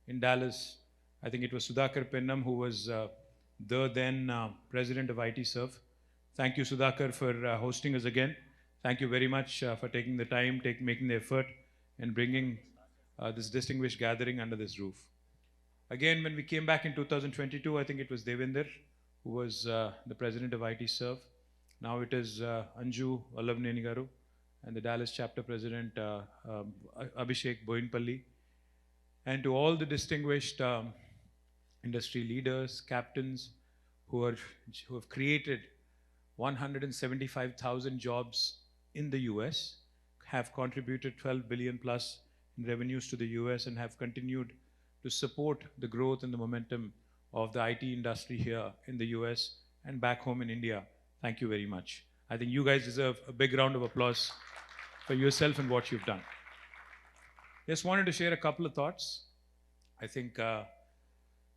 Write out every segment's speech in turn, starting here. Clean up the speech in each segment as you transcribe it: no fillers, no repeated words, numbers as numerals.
in Dallas. I think it was Sudhakar Pennam who was the then president of IT Serve. Thank you, Sudhakar, for hosting us again. Thank you very much for taking the time, making the effort, and bringing this distinguished gathering under this roof. Again, when we came back in 2022, I think it was Devinder who was the president of IT Serve. Now it is Anju Vallabhneni Garu and the Dallas chapter president Abhishek Boinpalli. And to all the distinguished industry leaders, captains who have created 175,000 jobs in the US, have contributed 12 billion plus in revenues to the US, and have continued to support the growth and the momentum of the IT industry here in the US and back home in India. Thank you very much. I think you guys deserve a big round of applause for yourself and what you've done. Just wanted to share a couple of thoughts. I think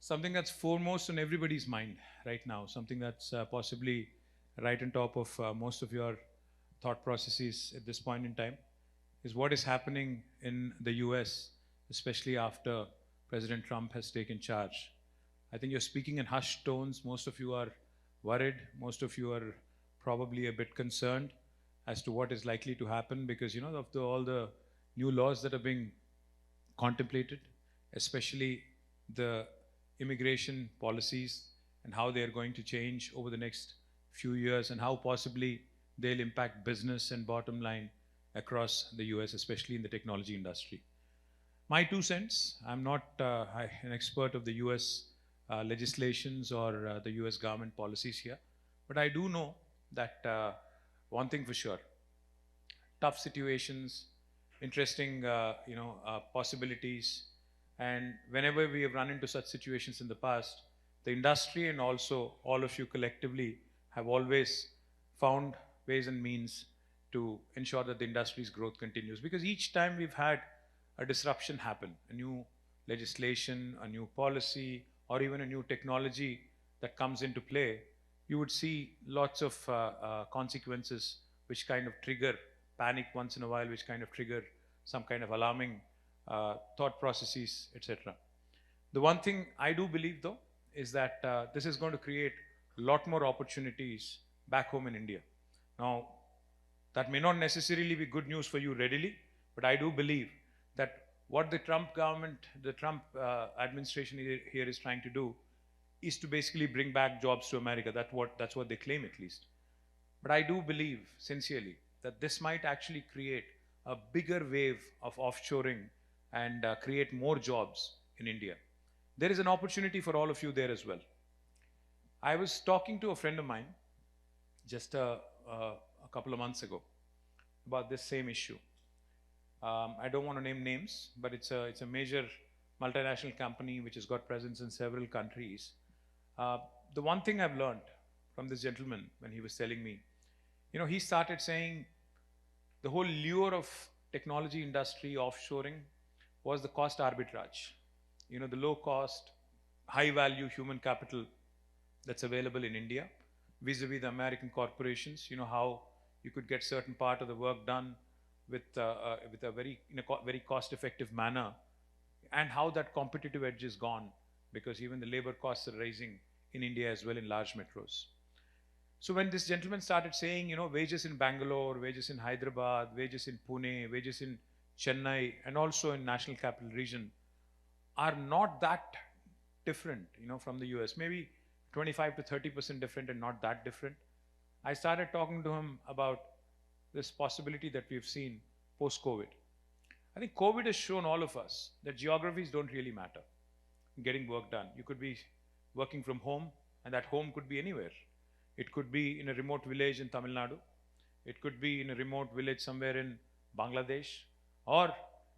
something that's foremost on everybody's mind right now, something that's possibly right on top of most of your thought processes at this point in time, is what is happening in the US, especially after President Trump has taken charge. I think you're speaking in hushed tones. Most of you are worried. Most of you are probably a bit concerned as to what is likely to happen because, you know, of all the new laws that are being contemplated, especially the immigration policies and how they are going to change over the next few years and how possibly they'll impact business and bottom line across the US, especially in the technology industry. My 2 cents, I'm not an expert of the US legislations or the US government policies here, but I do know that one thing for sure, tough situations, interesting possibilities, and whenever we have run into such situations in the past, the industry and also all of you collectively have always found ways and means to ensure that the industry's growth continues. Because each time we've had a disruption happen, a new legislation, a new policy, or even a new technology that comes into play, you would see lots of consequences which kind of trigger panic once in a while, which kind of trigger some kind of alarming thought processes, etc. The one thing I do believe, though, is that this is going to create a lot more opportunities back home in India. Now, that may not necessarily be good news for you readily, but I do believe that what the Trump government, the Trump administration here is trying to do is to basically bring back jobs to America. That's what they claim, at least. But I do believe, sincerely, that this might actually create a bigger wave of offshoring and create more jobs in India. There is an opportunity for all of you there as well. I was talking to a friend of mine just a couple of months ago about this same issue. I don't want to name names, but it's a major multinational company which has got presence in several countries. The one thing I've learned from this gentleman when he was telling me, he started saying the whole lure of technology industry offshoring was the cost arbitrage. The low cost, high value human capital that's available in India vis-a-vis the American corporations. How you could get certain part of the work done with a very cost-effective manner, and how that competitive edge is gone because even the labor costs are rising in India as well in large metros. So when this gentleman started saying, wages in Bangalore, wages in Hyderabad, wages in Pune, wages in Chennai, and also in National Capital Region are not that different, from the US, maybe 25 to 30% different and not that different. I started talking to him about this possibility that we've seen post-COVID. I think COVID has shown all of us that geographies don't really matter in getting work done. You could be working from home, and that home could be anywhere. It could be in a remote village in Tamil Nadu. It could be in a remote village somewhere in Bangladesh. Or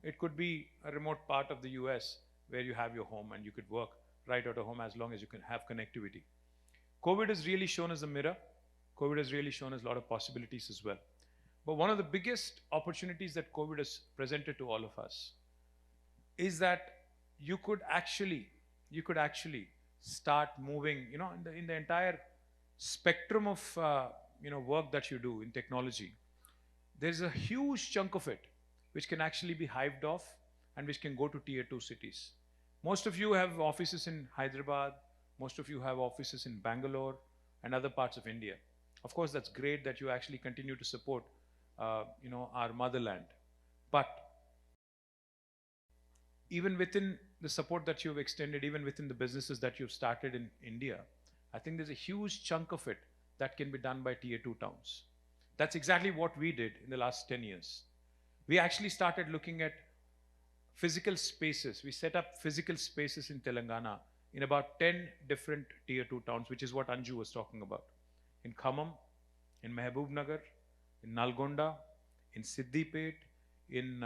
it could be a remote part of the US where you have your home and you could work right out of home as long as you can have connectivity. COVID has really shown us a mirror. COVID has really shown us a lot of possibilities as well. But one of the biggest opportunities that COVID has presented to all of us is that you could actually start moving, in the entire spectrum of work that you do in technology. There's a huge chunk of it which can actually be hived off and which can go to tier 2 cities. Most of you have offices in Hyderabad, most of you have offices in Bangalore and other parts of India. Of course, that's great that you actually continue to support, our motherland. But even within the support that you've extended, even within the businesses that you've started in India, I think there's a huge chunk of it that can be done by tier 2 towns. That's exactly what we did in the last 10 years. We actually started looking at physical spaces. We set up physical spaces in Telangana in about 10 different tier 2 towns, which is what Anju was talking about. In Khammam, in Mehboob Nagar, in Nalgonda, in Siddipet, in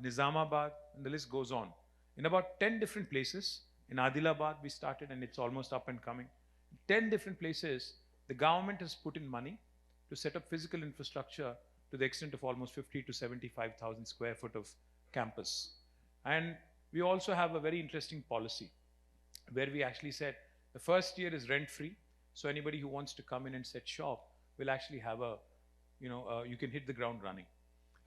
Nizamabad, and the list goes on. In about 10 different places, in Adilabad we started and it's almost up and coming. 10 different places, the government has put in money to set up physical infrastructure to the extent of almost 50 to 75,000 square foot of campus. And we also have a very interesting policy where we actually said the first year is rent free. So anybody who wants to come in and set shop will actually have you can hit the ground running.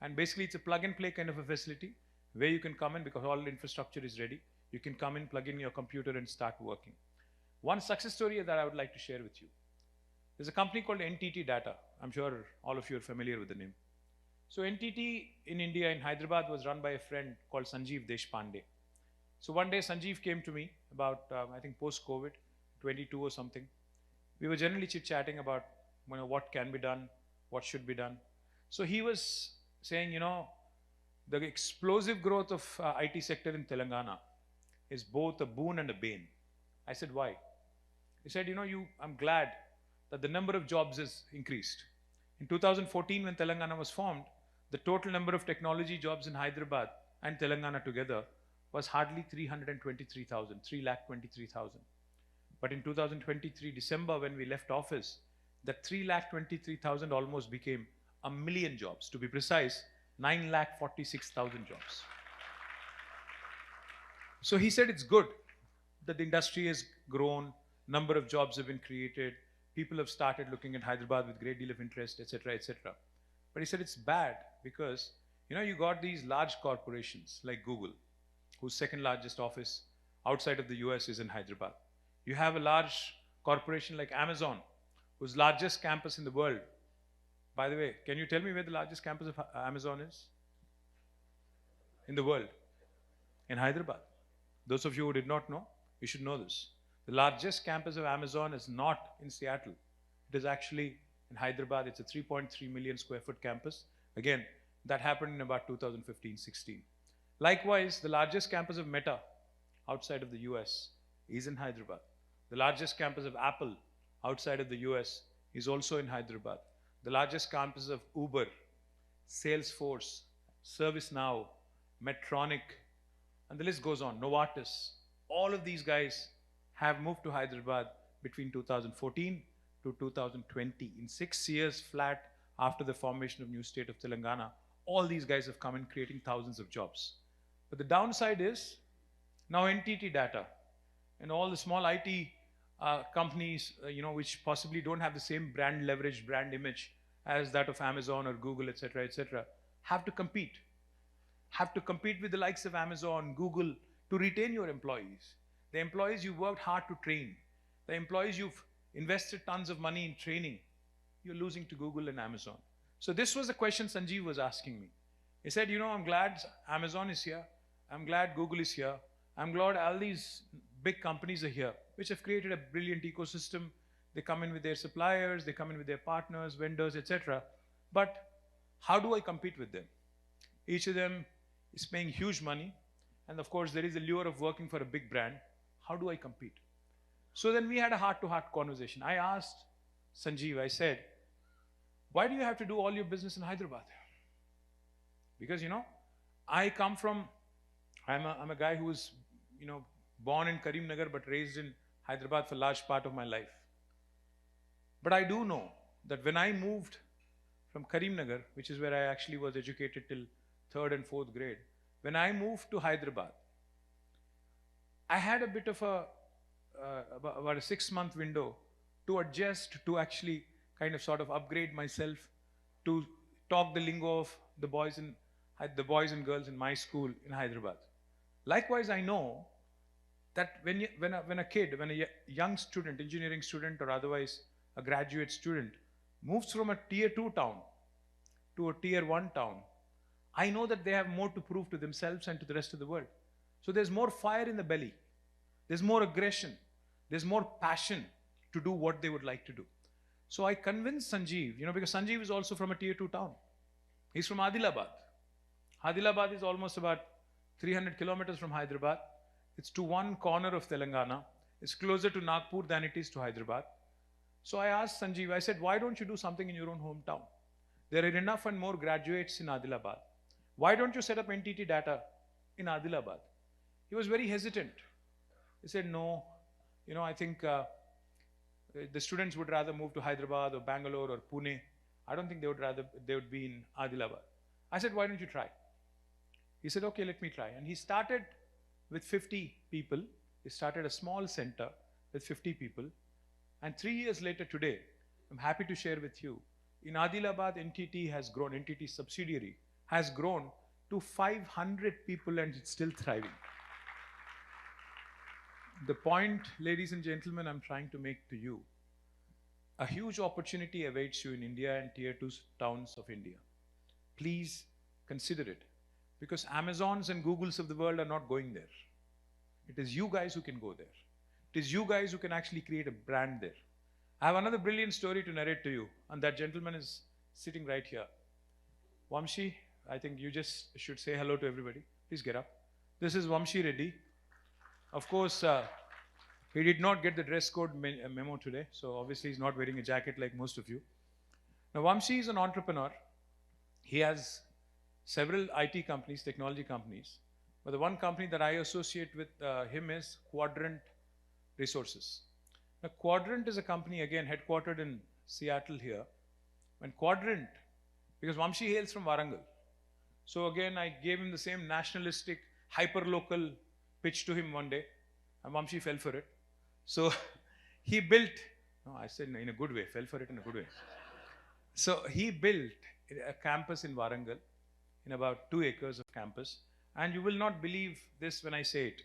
And basically it's a plug and play kind of a facility where you can come in because all infrastructure is ready. You can come in, plug in your computer and start working. One success story that I would like to share with you. There's a company called NTT Data. I'm sure all of you are familiar with the name. So NTT in India, in Hyderabad, was run by a friend called Sanjeev Deshpande. So one day Sanjeev came to me about, I think post-COVID, 22 or something. We were generally chit-chatting about what can be done, what should be done. So he was saying, the explosive growth of IT sector in Telangana is both a boon and a bane. I said, why? He said, I'm glad that the number of jobs has increased. In 2014, when Telangana was formed, the total number of technology jobs in Hyderabad and Telangana together was hardly 323,000, 3,23,000. But in 2023, December, when we left office, that 3,23,000 almost became 1 million jobs. To be precise, 9,46,000 jobs. So he said it's good that the industry has grown, number of jobs have been created, people have started looking at Hyderabad with a great deal of interest, etc., etc. But he said it's bad because, you got these large corporations like Google, whose second largest office outside of the US is in Hyderabad. You have a large corporation like Amazon, whose largest campus in the world. By the way, can you tell me where the largest campus of Amazon is? In the world? In Hyderabad. Those of you who did not know, you should know this. The largest campus of Amazon is not in Seattle. It is actually in Hyderabad. It's a 3.3 million square foot campus. Again, that happened in about 2015-16. Likewise, the largest campus of Meta outside of the US is in Hyderabad. The largest campus of Apple outside of the US is also in Hyderabad. The largest campus of Uber, Salesforce, ServiceNow, Medtronic, and the list goes on, Novartis. All of these guys have moved to Hyderabad between 2014 to 2020. In 6 years flat after the formation of new state of Telangana, all these guys have come in creating thousands of jobs. But the downside is now NTT Data and all the small IT companies, which possibly don't have the same brand leverage, brand image as that of Amazon or Google, etc., have to compete. Have to compete with the likes of Amazon, Google to retain your employees. The employees you've worked hard to train, the employees you've invested tons of money in training, you're losing to Google and Amazon. So this was the question Sanjeev was asking me. He said, I'm glad Amazon is here. I'm glad Google is here. I'm glad all these big companies are here, which have created a brilliant ecosystem. They come in with their suppliers, they come in with their partners, vendors, etc. But how do I compete with them? Each of them is paying huge money. And of course, there is a lure of working for a big brand. How do I compete? So then we had a heart-to-heart conversation. I asked Sanjeev, I said, why do you have to do all your business in Hyderabad? Because, I come from, I'm a guy who was, born in Karimnagar but raised in Hyderabad for a large part of my life. But I do know that when I moved from Karimnagar, which is where I actually was educated till 3rd and 4th grade, when I moved to Hyderabad, I had a bit of about a 6-month window to adjust, to actually kind of sort of upgrade myself, to talk the lingo of the boys and girls in my school in Hyderabad. Likewise, I know that when a kid, when a young student, engineering student or otherwise a graduate student moves from a tier 2 town to a tier 1 town, I know that they have more to prove to themselves and to the rest of the world. So there's more fire in the belly, there's more aggression, there's more passion to do what they would like to do. So I convinced Sanjeev, because Sanjeev is also from a tier 2 town. He's from Adilabad. Adilabad is almost about 300 kilometers from Hyderabad. It's to one corner of Telangana. It's closer to Nagpur than it is to Hyderabad. So I asked Sanjeev, I said, why don't you do something in your own hometown? There are enough and more graduates in Adilabad. Why don't you set up NTT Data in Adilabad? He was very hesitant. He said, no, I think the students would rather move to Hyderabad or Bangalore or Pune. I don't think they would be in Adilabad. I said, why don't you try? He said, okay, let me try. And he started with 50 people. He started a small center with 50 people. And 3 years later today, I'm happy to share with you, in Adilabad, NTT has grown, NTT subsidiary has grown to 500 people and it's still thriving. The point, ladies and gentlemen, I'm trying to make to you, a huge opportunity awaits you in India and tier 2 towns of India. Please consider it, because Amazons and Googles of the world are not going there. It is you guys who can go there. It is you guys who can actually create a brand there. I have another brilliant story to narrate to you, and that gentleman is sitting right here. Vamshi, I think you just should say hello to everybody. Please get up. This is Vamshi Reddy. Of course, he did not get the dress code memo today, so obviously he's not wearing a jacket like most of you. Now, Vamshi is an entrepreneur. He has several IT companies, technology companies, but the one company that I associate with him is Quadrant Resources. Now, Quadrant is a company, again, headquartered in Seattle here. When Quadrant, because Vamshi hails from Warangal, so again, I gave him the same nationalistic, hyper-local pitch to him one day, and Vamshi fell for it. So he built, no, I said in a good way, fell for it in a good way. So he built a campus in Warangal, in about 2 acres of campus, and you will not believe this when I say it.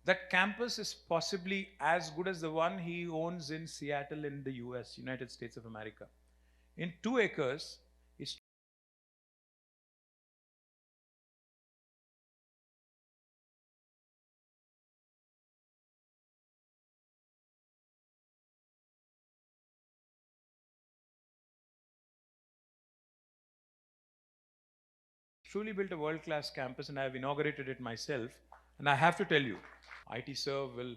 That campus is possibly as good as the one he owns in Seattle in the US, United States of America. In 2 acres, he's truly built a world-class campus, and I have inaugurated it myself. And I have to tell you, IT Serve will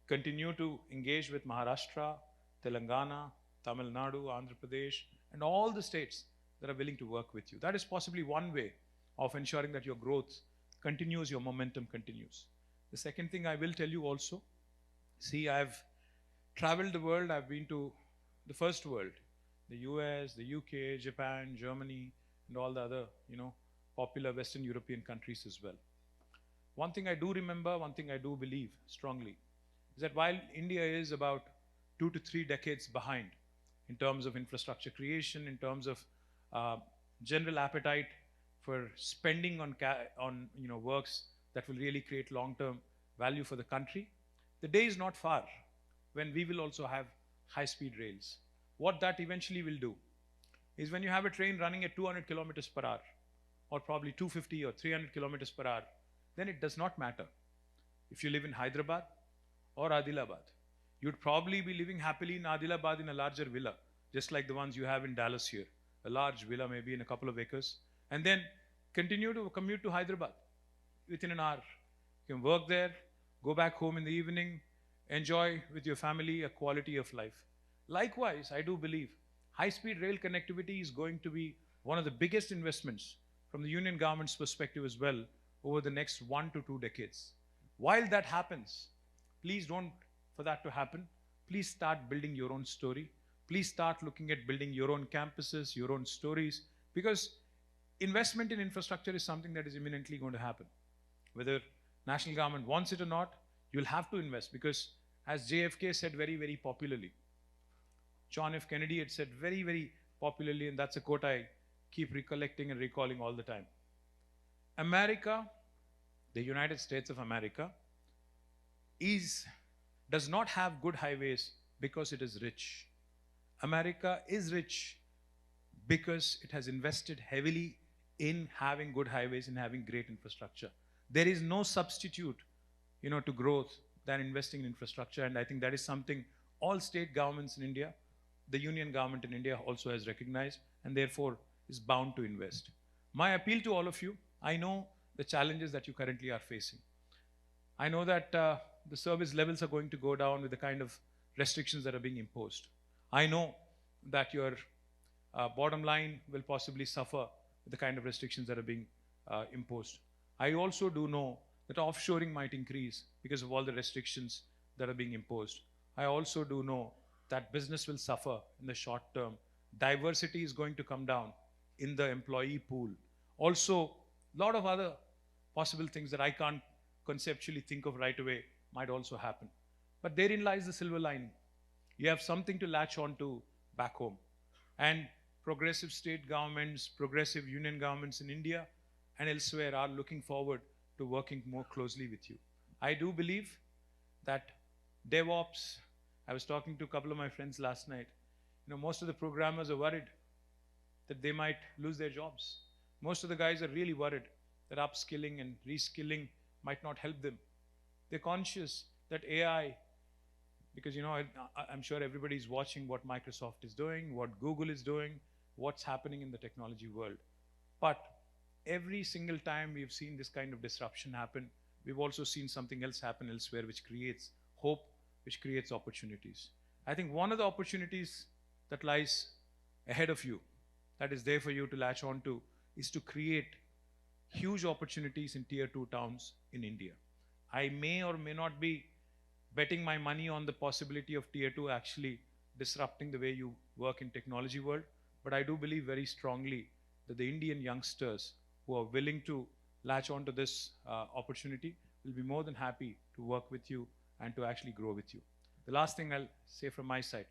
continue to engage with Maharashtra, Telangana, Tamil Nadu, Andhra Pradesh, and all the states that are willing to work with you. That is possibly one way of ensuring that your growth continues, your momentum continues. The second thing I will tell you also, see, I've traveled the world. I've been to the first world, the US, the UK, Japan, Germany, and all the other, popular Western European countries as well. One thing I do remember, one thing I do believe strongly, is that while India is about 2 to 3 decades behind in terms of infrastructure creation, in terms of general appetite for spending on works that will really create long-term value for the country, the day is not far when we will also have high-speed rails. What that eventually will do is, when you have a train running at 200 kilometers per hour, or probably 250 or 300 kilometers per hour, then it does not matter if you live in Hyderabad or Adilabad. You'd probably be living happily in Adilabad in a larger villa, just like the ones you have in Dallas here, a large villa maybe in a couple of acres, and then continue to commute to Hyderabad within an hour. You can work there, go back home in the evening, enjoy with your family a quality of life. Likewise, I do believe high-speed rail connectivity is going to be one of the biggest investments from the Union government's perspective as well over the next 1 to 2 decades. While that happens, please don't, for that to happen, please start building your own story. Please start looking at building your own campuses, your own stories, because investment in infrastructure is something that is imminently going to happen. Whether national government wants it or not, you'll have to invest, because as JFK said very, very popularly, John F. Kennedy had said very, very popularly, and that's a quote I keep recollecting and recalling all the time. America, the United States of America, is does not have good highways because it is rich. America is rich because it has invested heavily in having good highways and having great infrastructure. There is no substitute, to growth than investing in infrastructure, and I think that is something all state governments in India, the union government in India also has recognized, and therefore is bound to invest. My appeal to all of you: I know the challenges that you currently are facing. I know that the service levels are going to go down with the kind of restrictions that are being imposed. I know that your bottom line will possibly suffer with the kind of restrictions that are being imposed. I also do know that offshoring might increase because of all the restrictions that are being imposed. I also do know that business will suffer in the short term. Diversity is going to come down in the employee pool. Also, a lot of other possible things that I can't conceptually think of right away might also happen. But therein lies the silver lining. You have something to latch on to back home. And progressive state governments, progressive union governments in India and elsewhere are looking forward to working more closely with you. I do believe that DevOps, I was talking to a couple of my friends last night, most of the programmers are worried that they might lose their jobs. Most of the guys are really worried that upskilling and reskilling might not help them. They're conscious that AI, because I'm sure everybody's watching what Microsoft is doing, what Google is doing, what's happening in the technology world. But every single time we've seen this kind of disruption happen, we've also seen something else happen elsewhere which creates hope, which creates opportunities. I think one of the opportunities that lies ahead of you, that is there for you to latch on to, is to create huge opportunities in tier 2 towns in India. I may or may not be betting my money on the possibility of tier 2 actually disrupting the way you work in technology world, but I do believe very strongly that the Indian youngsters who are willing to latch onto this opportunity will be more than happy to work with you and to actually grow with you. The last thing I'll say from my side: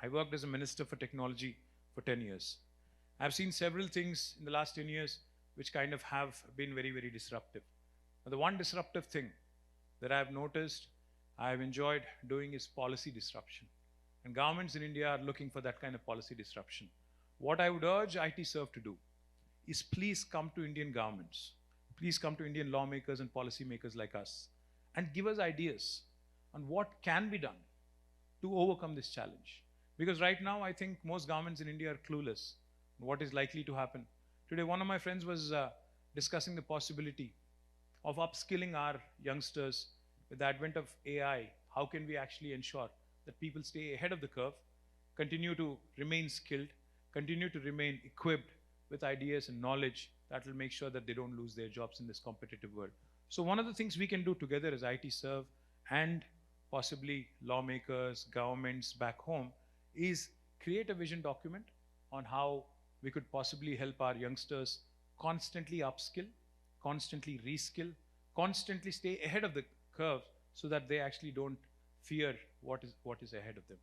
I worked as a Minister for Technology for 10 years. I've seen several things in the last 10 years which kind of have been very, very disruptive. But the one disruptive thing that I've noticed, I've enjoyed doing, is policy disruption. And governments in India are looking for that kind of policy disruption. What I would urge IT Serve to do is please come to Indian governments, please come to Indian lawmakers and policymakers like us, and give us ideas on what can be done to overcome this challenge. Because right now, I think most governments in India are clueless on what is likely to happen. Today, one of my friends was discussing the possibility of upskilling our youngsters with the advent of AI. How can we actually ensure that people stay ahead of the curve, continue to remain skilled, continue to remain equipped with ideas and knowledge that will make sure that they don't lose their jobs in this competitive world. So one of the things we can do together as IT Serve and possibly lawmakers, governments back home, is create a vision document on how we could possibly help our youngsters constantly upskill, constantly reskill, constantly stay ahead of the curve so that they actually don't fear what is ahead of them.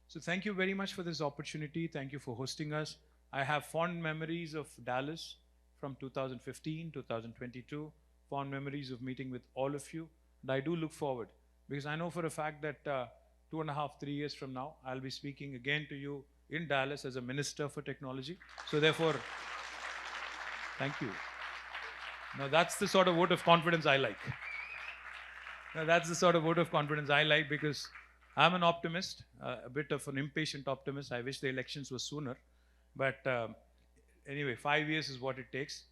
So thank you very much for this opportunity. Thank you for hosting us. I have fond memories of Dallas from 2015, 2022, fond memories of meeting with all of you. And I do look forward, because I know for a fact that 2.5, 3 years from now, I'll be speaking again to you in Dallas as a Minister for Technology. So therefore, thank you. Now that's the sort of vote of confidence I like. Now that's the sort of vote of confidence I like, because I'm an optimist, a bit of an impatient optimist. I wish the elections were sooner. But anyway, 5 years is what it takes.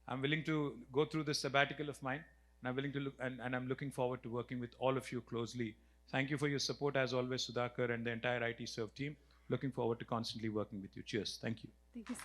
I'm willing to go through this sabbatical of mine, and I'm willing to look, and I'm looking forward to working with all of you closely. Thank you for your support as always, Sudhakar and the entire IT Serve team. Looking forward to constantly working with you. Cheers. Thank you. Thank you so